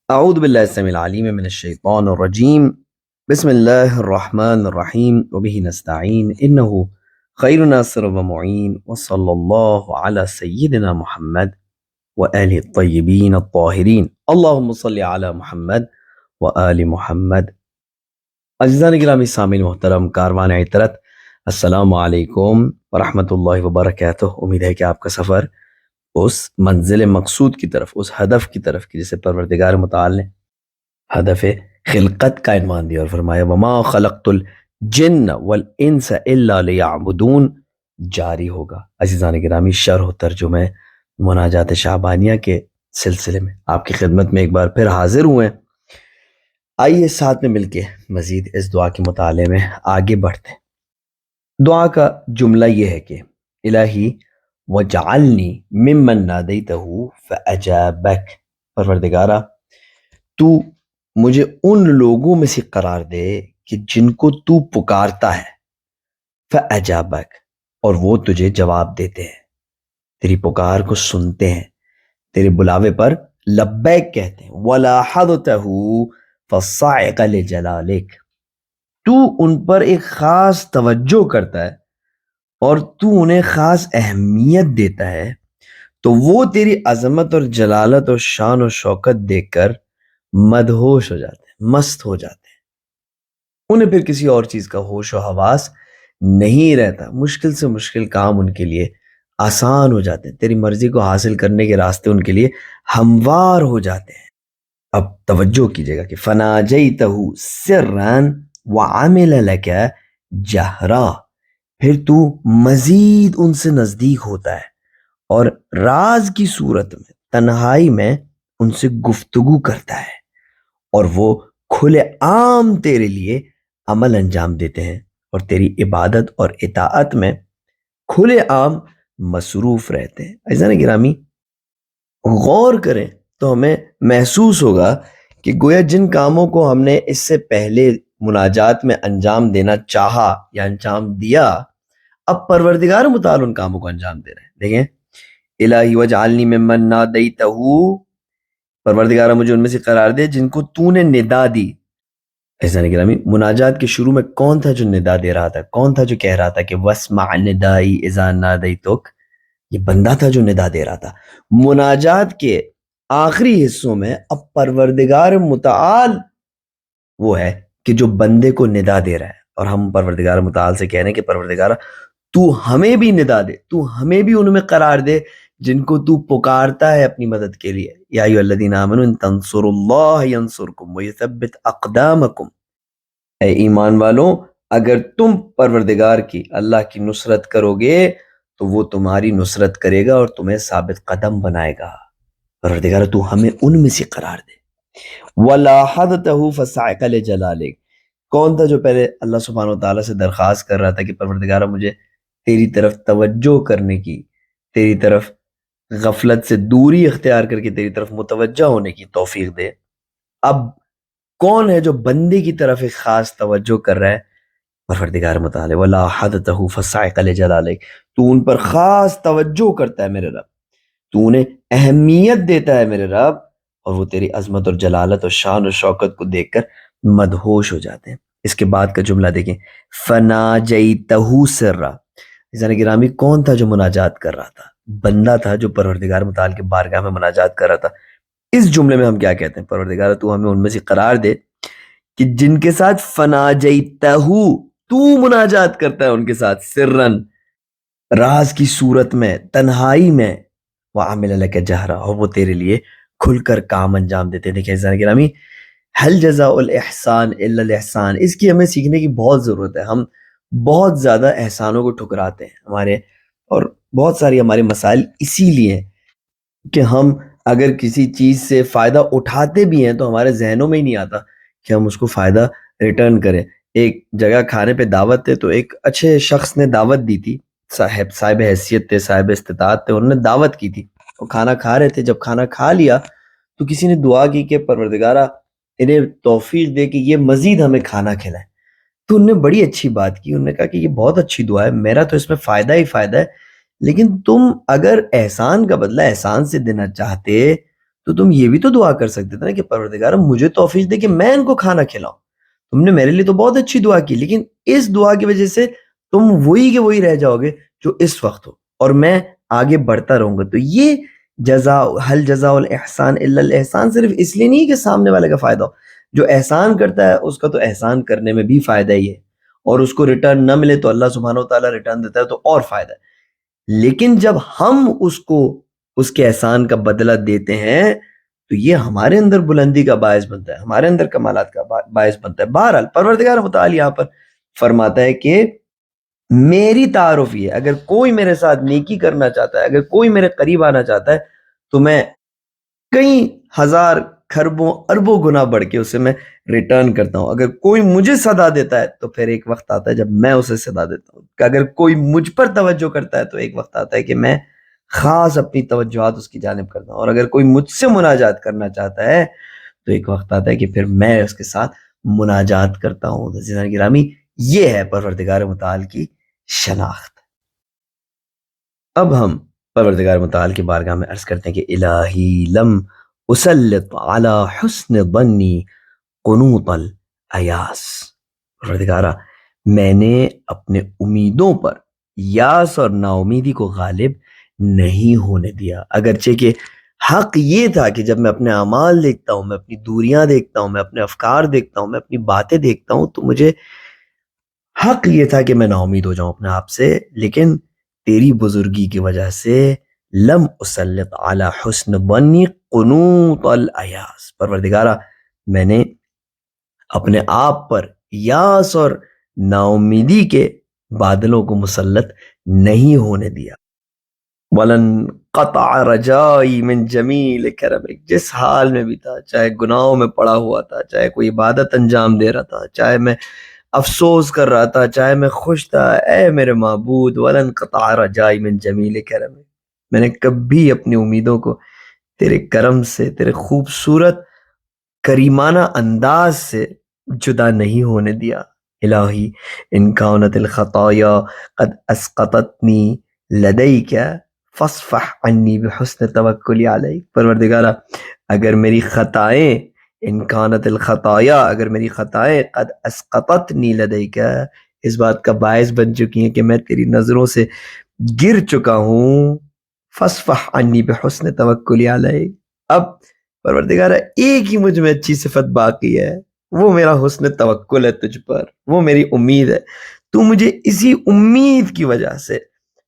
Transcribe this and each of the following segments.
أعوذ بالله السميع العليم من الشيطان الرجيم. بسم الله الرحمن الرحيم وبه نستعين إنه خير ناصر ومعين وصلى الله على سيدنا محمد وآله الطيبين الطاهرين اللهم صل على محمد وآل محمد. عزیزان گرامی سامعین محترم کاروان عطرت، السلام علیکم ورحمۃ اللہ وبرکاتہ۔ امید ہے کہ آپ کا سفر اس منزل مقصود کی طرف، اس ہدف کی طرف کی جسے پروردگار متعال نے ہدف خلقت کا عنوان دیا اور فرمایا وما خلقت الجن والانس الا لیعبدون جاری ہوگا۔ عزیزان گرامی، شرح و ترجمہ مناجات شعبانیہ کے سلسلے میں آپ کی خدمت میں ایک بار پھر حاضر ہوئے ہیں۔ آئیے ساتھ میں مل کے مزید اس دعا کے مطالعے میں آگے بڑھتے ہیں۔ دعا کا جملہ یہ ہے کہ الہی وجعلنی ممن نادیتہ فاجابک، پروردگارہ تو مجھے ان لوگوں میں سے قرار دے کہ جن کو تو پکارتا ہے، فاجابک، اور وہ تجھے جواب دیتے ہیں، تیری پکار کو سنتے ہیں، تیرے بلاوے پر لبیک کہتے ہیں۔ ولاحظتہ فصاعق لجلالک، تو ان پر ایک خاص توجہ کرتا ہے اور تو انہیں خاص اہمیت دیتا ہے، تو وہ تیری عظمت اور جلالت اور شان و شوکت دیکھ کر مدہوش ہو جاتے ہیں، مست ہو جاتے ہیں۔ انہیں پھر کسی اور چیز کا ہوش و حواس نہیں رہتا، مشکل سے مشکل کام ان کے لیے آسان ہو جاتے ہیں، تیری مرضی کو حاصل کرنے کے راستے ان کے لیے ہموار ہو جاتے ہیں۔ اب توجہ کیجیے گا کہ فناجیتہ سرا وعمل لک جہرا، پھر تو مزید ان سے نزدیک ہوتا ہے اور راز کی صورت میں، تنہائی میں ان سے گفتگو کرتا ہے، اور وہ کھلے عام تیرے لیے عمل انجام دیتے ہیں اور تیری عبادت اور اطاعت میں کھلے عام مصروف رہتے ہیں۔ عزیزان گرامی، غور کریں تو ہمیں محسوس ہوگا کہ گویا جن کاموں کو ہم نے اس سے پہلے مناجات میں انجام دینا چاہا یا انجام دیا، اب پروردگار متعال ان کاموں کو انجام دے رہے ہیں۔ دیکھیں، الہی وجعلنی ممن نادیتہ، پروردگارہ مجھے ان میں سے قرار دے جن کو تو نے ندا دی۔ عزیزان گرامی، مناجات کے شروع میں کون تھا جو ندا دے رہا تھا؟ کون تھا جو کہہ رہا تھا کہ واسمع ندائی اذا نادیتک؟ یہ بندہ تھا جو ندا دے رہا تھا۔ مناجات کے آخری حصوں میں اب پروردگار متعال وہ ہے کہ جو بندے کو ندا دے رہا ہے، اور ہم پروردگار متعال سے کہہ رہے ہیں کہ پروردگارہ تو ہمیں بھی ندا دے، تو ہمیں بھی ان میں قرار دے جن کو تو پکارتا ہے اپنی مدد کے لیے۔ یا ایھا الذین آمنوا ان تنصروا اللہ ینصرکم ویثبت اقدامکم، اے ایمان والوں، اگر تم پروردگار کی، اللہ کی نصرت کرو گے تو وہ تمہاری نصرت کرے گا اور تمہیں ثابت قدم بنائے گا۔ پروردگار تو ہمیں ان میں سے قرار دے۔ وَلَاحَظْتَهُ فَصَعِقَ لِجَلَالِكَ، کون تھا جو پہلے اللہ سبحانہ وتعالیٰ سے درخواست کر رہا تھا کہ پروردگارہ مجھے تیری طرف توجہ کرنے کی، تیری طرف غفلت سے دوری اختیار کر کے تیری طرف متوجہ ہونے کی توفیق دے۔ اب کون ہے جو بندے کی طرف ایک خاص توجہ کر رہا ہے؟ پروردگار متعال۔ وَلَاحَظْتَهُ فَصَعِقَ لِجَلَالِكَ، تو ان پر خاص توجہ کرتا ہے میرے رب، تو انہیں اہمیت دیتا ہے میرے رب، اور وہ تیری عظمت اور جلالت اور شان اور شوکت کو دیکھ کر مدہوش ہو جاتے ہیں۔ اس کے بعد کا جملہ دیکھیں، فَنَاجَيْتَهُ سِرًّا، عزیزان گرامی، کون تھا جو مناجات کر رہا تھا؟ بندہ تھا جو پروردگار متعال کے بارگاہ میں مناجات کر رہا تھا۔ اس جملے میں ہم کیا کہتے ہیں؟ پروردگار تو ہمیں ان میں سے قرار دے کہ جن کے ساتھ فناجیتہو، تو مناجات کرتا ہے ان کے ساتھ، سرن، راز کی صورت میں، تنہائی میں، وعمل لک جہرا، اور وہ تیرے لیے کھل کر کام انجام دیتے ہیں۔ دیکھیں عزیزان گرامی، هل جزاء الاحسان الا الاحسان، اس کی ہمیں سیکھنے کی بہت ضرورت ہے۔ ہم بہت زیادہ احسانوں کو ٹھکراتے ہیں، ہمارے اور بہت ساری ہمارے مسائل اسی لیے ہیں کہ ہم اگر کسی چیز سے فائدہ اٹھاتے بھی ہیں تو ہمارے ذہنوں میں ہی نہیں آتا کہ ہم اس کو فائدہ ریٹرن کریں۔ ایک جگہ کھانے پہ دعوت تھے، تو ایک اچھے شخص نے دعوت دی تھی، صاحب حیثیت تھے، صاحب استطاعت تھے، انہوں نے دعوت کی تھی، وہ کھانا کھا رہے تھے۔ جب کھانا کھا لیا تو کسی نے دعا کی کہ پروردگارہ انہیں توفیق دے کہ یہ مزید ہمیں کھانا کھلائیں۔ تو انہوں نے بڑی اچھی بات کی، انہوں نے کہا کہ یہ بہت اچھی دعا ہے، میرا تو اس میں فائدہ ہی فائدہ ہے، لیکن تم اگر احسان کا بدلہ احسان سے دینا چاہتے تو تم یہ بھی تو دعا کر سکتے تھے نا کہ پروردگار مجھے توفیق دے کہ میں ان کو کھانا کھلاؤں. تم نے میرے لیے تو بہت اچھی دعا کی، لیکن اس دعا کی وجہ سے تم وہی کے وہی رہ جاؤ گے جو اس وقت ہو، اور میں آگے بڑھتا رہوں گا. تو یہ جزا حل جزاء الاحسان الا الاحسان صرف اس لیے نہیں کہ سامنے والے کا فائدہ ہو. جو احسان کرتا ہے اس کا تو احسان کرنے میں بھی فائدہ ہی ہے، اور اس کو ریٹرن نہ ملے تو اللہ سبحانہ و تعالیٰ ریٹرن دیتا ہے تو اور فائدہ ہے. لیکن جب ہم اس کو اس کے احسان کا بدلہ دیتے ہیں تو یہ ہمارے اندر بلندی کا باعث بنتا ہے، ہمارے اندر کمالات کا باعث بنتا ہے. بہرحال پروردگار متعال یہاں پر فرماتا ہے کہ میری تعارف یہ ہے، اگر کوئی میرے ساتھ نیکی کرنا چاہتا ہے، اگر کوئی میرے قریب آنا چاہتا ہے تو میں کئی ہزار کھربوں اربوں گنا بڑھ کے اسے میں ریٹرن کرتا ہوں. اگر کوئی مجھے صدا دیتا ہے تو پھر ایک وقت آتا ہے جب میں اسے صدا دیتا ہوں. کہ اگر کوئی مجھ پر توجہ کرتا ہے تو ایک وقت آتا ہے کہ میں خاص اپنی توجہات اس کی جانب کرتا ہوں. اور اگر کوئی مجھ سے مناجات کرنا چاہتا ہے تو ایک وقت آتا ہے کہ پھر میں اس کے ساتھ مناجات کرتا ہوں. عزیزان گرامی، یہ ہے پروردگار متعال کی شناخت. اب ہم پروردگار متعال کی بارگاہ میں عرض کرتے ہیں کہ الہی لم اسلط علی حسن ظنی قنوط الایاس. پروردگارہ، میں نے اپنے امیدوں پر یاس اور نا امیدی کو غالب نہیں ہونے دیا. اگرچہ کہ حق یہ تھا کہ جب میں اپنے اعمال دیکھتا ہوں، میں اپنی دوریاں دیکھتا ہوں، میں اپنے افکار دیکھتا ہوں، میں اپنی باتیں دیکھتا ہوں، تو مجھے حق یہ تھا کہ میں نا امید ہو جاؤں اپنے آپ سے. لیکن تیری بزرگی کی وجہ سے لم اسلط علی حسن ظنی قنوط الایاس. پروردگارہ، میں نے اپنے آپ پر یاس اور نا امیدی کے بادلوں کو مسلط نہیں ہونے دیا. ولن قطع رجائی من جمیل کرمک. جس حال میں بھی تھا، چاہے گناہوں میں پڑا ہوا تھا، چاہے کوئی عبادت انجام دے رہا تھا، چاہے میں افسوس کر رہا تھا، چاہے میں خوش تھا، اے میرے معبود ولن قطع رجائی من جمیل کرمک، میں نے کبھی اپنی امیدوں کو تیرے کرم سے، تیرے خوبصورت کریمانہ انداز سے جدا نہیں ہونے دیا. الہی ان کانت الخطایا قد اسقطتنی لدیک فاصفح عنی بحسن توکلی علیک. پروردگارہ، اگر میری خطائیں ان کانت الخطایا، اگر میری خطائیں قد اسقطتنی لدیک، اس بات کا باعث بن چکی ہیں کہ میں تیری نظروں سے گر چکا ہوں، فاصفح عنی بحسن توکلی علیک. اب پروردگارہ ایک ہی مجھ میں اچھی صفت باقی ہے، وہ میرا حسن توکل ہے تجھ پر، وہ میری امید ہے. تو مجھے اسی امید کی وجہ سے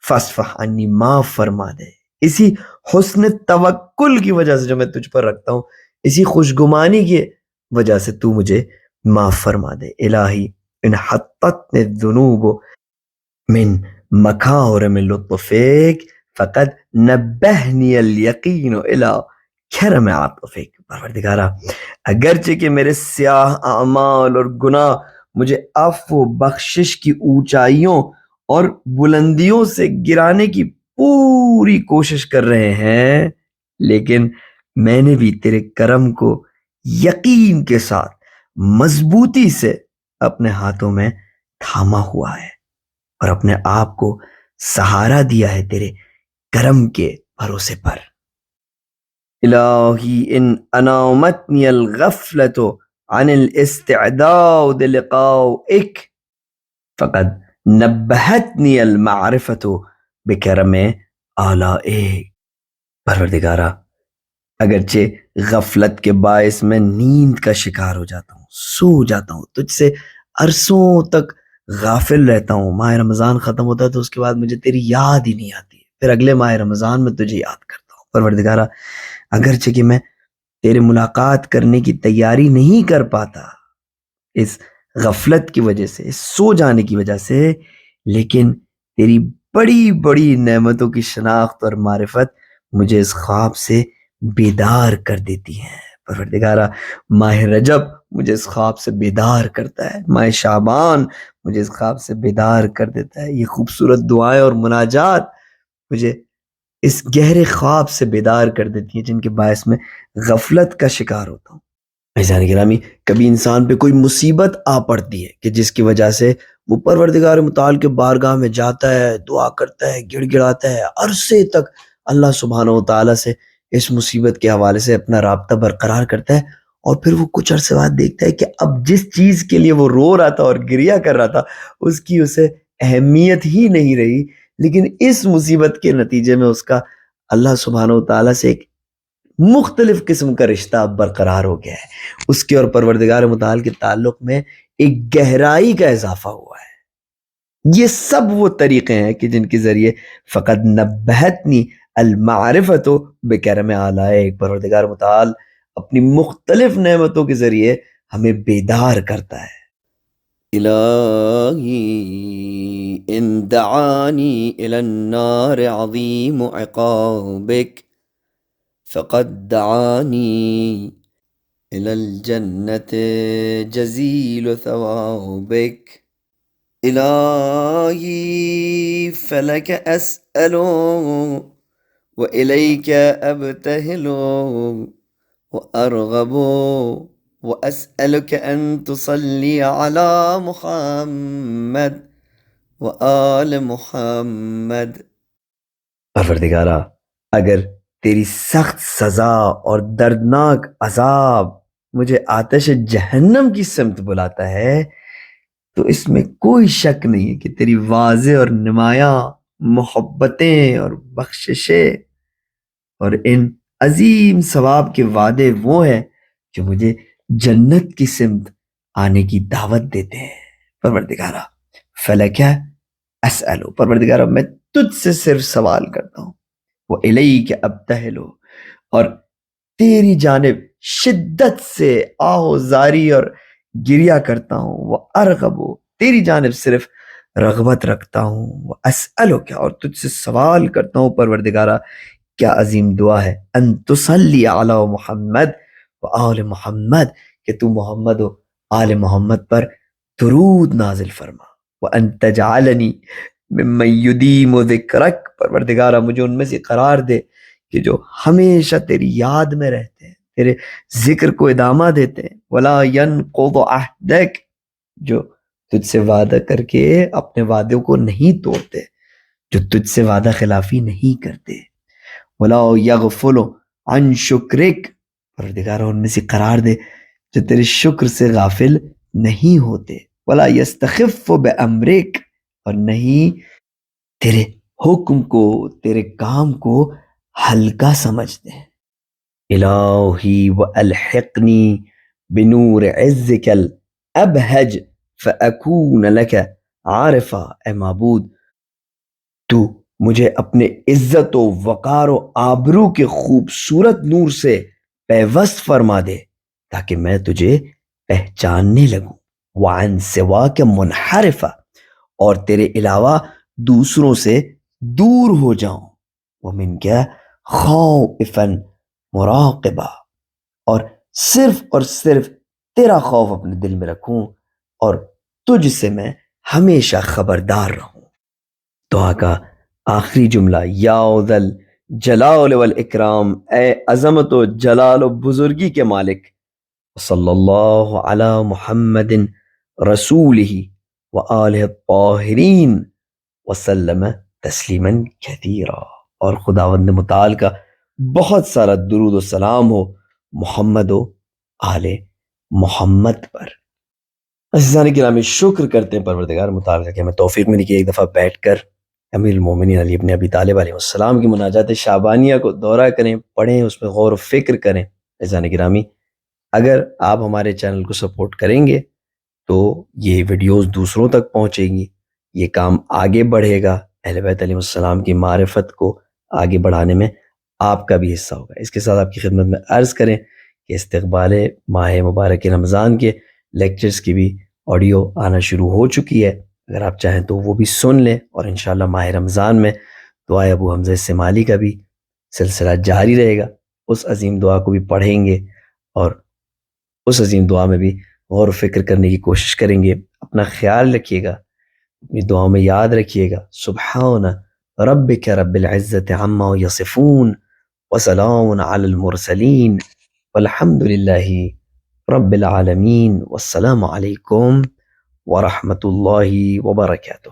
فاصفح عنی معاف فرما دے. اسی حسن توکل کی وجہ سے جو میں تجھ پر رکھتا ہوں، اسی خوشگمانی کی وجہ سے تو مجھے معاف فرما دے. الہی ان حطتنی الذنوب من مکارم لطفک فقد نبہنی الیقین الی کرم عطفک. پروردگارہ، اگرچہ کہ میرے سیاہ اعمال اور گناہ مجھے عفو و بخشش کی اونچائیوں اور بلندیوں سے گرانے کی پوری کوشش کر رہے ہیں، لیکن میں نے بھی تیرے کرم کو یقین کے ساتھ مضبوطی سے اپنے ہاتھوں میں تھاما ہوا ہے، اور اپنے آپ کو سہارا دیا ہے تیرے کرم کے بھروسے پر. الہی ان انامتنی الغفلت عن الاستعداد لقائک فقد نبہتنی المعرفت بکرم آلائک. پروردگارہ، اگرچہ غفلت کے باعث میں نیند کا شکار ہو جاتا ہوں، سو جاتا ہوں، تجھ سے عرصوں تک غافل رہتا ہوں، ماہ رمضان ختم ہوتا ہے تو اس کے بعد مجھے تیری یاد ہی نہیں آتی، پھر اگلے ماہ رمضان میں تجھے یاد کرتا ہوں. پروردگارہ، اگرچہ کہ میں تیرے ملاقات کرنے کی تیاری نہیں کر پاتا اس غفلت کی وجہ سے، اس سو جانے کی وجہ سے، لیکن تیری بڑی بڑی نعمتوں کی شناخت اور معرفت مجھے اس خواب سے بیدار کر دیتی ہیں. پروردگارہ، ماہ رجب مجھے اس خواب سے بیدار کرتا ہے، ماہ شعبان مجھے اس خواب سے بیدار کر دیتا ہے، یہ خوبصورت دعائیں اور مناجات مجھے اس گہرے خواب سے بیدار کر دیتی ہیں جن کے باعث میں غفلت کا شکار ہوتا ہوں. عزیزان گرامی، کبھی انسان پہ کوئی مصیبت آ پڑتی ہے کہ جس کی وجہ سے وہ پروردگار متعال کے بارگاہ میں جاتا ہے، دعا کرتا ہے، گڑ گڑاتا ہے، عرصے تک اللہ سبحانہ و تعالیٰ سے اس مصیبت کے حوالے سے اپنا رابطہ برقرار کرتا ہے، اور پھر وہ کچھ عرصے بعد دیکھتا ہے کہ اب جس چیز کے لیے وہ رو رہا تھا اور گریہ کر رہا تھا اس کی اسے اہمیت ہی نہیں رہی، لیکن اس مصیبت کے نتیجے میں اس کا اللہ سبحانہ و تعالیٰ سے ایک مختلف قسم کا رشتہ اب برقرار ہو گیا ہے، اس کے اور پروردگار متعال کے تعلق میں ایک گہرائی کا اضافہ ہوا ہے۔ یہ سب وہ طریقے ہیں کہ جن کے ذریعے فقط نبہتنی المعرفت بکرم آلائے، پروردگار متعال اپنی مختلف نعمتوں کے ذریعے ہمیں بیدار کرتا ہے۔ الہی ان دعانی الی النار عظیم عقابک فقد دعانی الی الجنت جزیل ثوابک۔ الہی فلک اسأل وإلیک ابتہل وارغب واسألک ان تصلی علی محمد وآل محمد۔ پروردگارا، اگر تیری سخت سزا اور دردناک عذاب مجھے آتش جہنم کی سمت بلاتا ہے تو اس میں کوئی شک نہیں ہے کہ تیری واضح اور نمایاں محبتیں اور بخششیں اور ان عظیم ثواب کے وعدے وہ ہیں جو مجھے جنت کی سمت آنے کی دعوت دیتے ہیں۔ پروردگارا فلک اسألو، پروردگارا میں تجھ سے صرف سوال کرتا ہوں، وہ الیک ابتہلو، اور تیری جانب شدت سے آہوزاری اور گریہ کرتا ہوں، وہ ارغبو، تیری جانب صرف رغبت رکھتا ہوں، وہ اسألو کیا، اور تجھ سے سوال کرتا ہوں پروردگارا، کیا عظیم دعا ہے، ان تصلی علی محمد و آل محمد، کہ تو محمد و آل محمد پر درود نازل فرما، وان تجعلنی ممن یدیم ذکرک، پروردگارا مجھے ان میں سے قرار دے کہ جو ہمیشہ تیری یاد میں رہتے ہیں، تیرے ذکر کو ادامہ دیتے ہیں، ولا ینقض عہدک، جو تجھ سے وعدہ کر کے اپنے وعدوں کو نہیں توڑتے، جو تجھ سے وعدہ خلافی نہیں کرتے، ولا یغفل عن شکرک، پروردگارا ان میں سے قرار دے جو تیرے شکر سے غافل نہیں ہوتے، ولا یستخف بامرک، اور نہیں تیرے حکم کو، تیرے کام کو ہلکا سمجھتے ہیں۔ الہی والحقنی بنور عزک الابہج فاکون لک عارفا، اے معبود تو مجھے اپنے عزت و وقار و آبرو کے خوبصورت نور سے پیوست فرما دے تاکہ میں تجھے پہچاننے لگوں، وعن سواک منحرفا، اور تیرے علاوہ دوسروں سے دور ہو جاؤں، ومن کیا خوفا مراقبہ، اور صرف تیرا خوف اپنے دل میں رکھوں اور تجھ سے میں ہمیشہ خبردار رہوں۔ دعا کا آخری جملہ، یا ذل جلال والاکرام، اے عظمت و جلال و بزرگی کے مالک، صلی اللہ علی محمد رسولہ وآلہ الطاہرین وسلم تسلیما کثیرا، اور خداوند متعال کا بہت سارا درود و سلام ہو محمد و آل محمد پر۔ عزیزان گرامی، شکر کرتے ہیں پروردگار متعال کا کہ ہمیں توفیق ملی کہ ایک دفعہ بیٹھ کر امیر المومنین علی ابن ابی طالب علیہ السلام کی مناجات شعبانیہ کو دورہ کریں، پڑھیں، اس میں غور و فکر کریں۔ عزیزان گرامی، اگر آپ ہمارے چینل کو سپورٹ کریں گے تو یہ ویڈیوز دوسروں تک پہنچیں گی، یہ کام آگے بڑھے گا، اہل بیت علیہ السلام کی معرفت کو آگے بڑھانے میں آپ کا بھی حصہ ہوگا۔ اس کے ساتھ آپ کی خدمت میں عرض کریں کہ استقبال ماہ مبارک رمضان کے لیکچرز کی بھی آڈیو آنا شروع ہو چکی ہے، اگر آپ چاہیں تو وہ بھی سن لیں، اور انشاءاللہ ماہ رمضان میں دعائے ابو حمزہ السمالی کا بھی سلسلہ جاری رہے گا، اس عظیم دعا کو بھی پڑھیں گے اور اس عظیم دعا میں بھی غور و فکر کرنے کی کوشش کریں گے۔ اپنا خیال رکھیے گا، اپنی دعاؤں میں یاد رکھیے گا، سبحان ربک رب العزت عما یصفون وسلام علی المرسلین والحمد للہ رب العالمین، والسلام علیکم ورحمۃ اللہ وبرکاتہ۔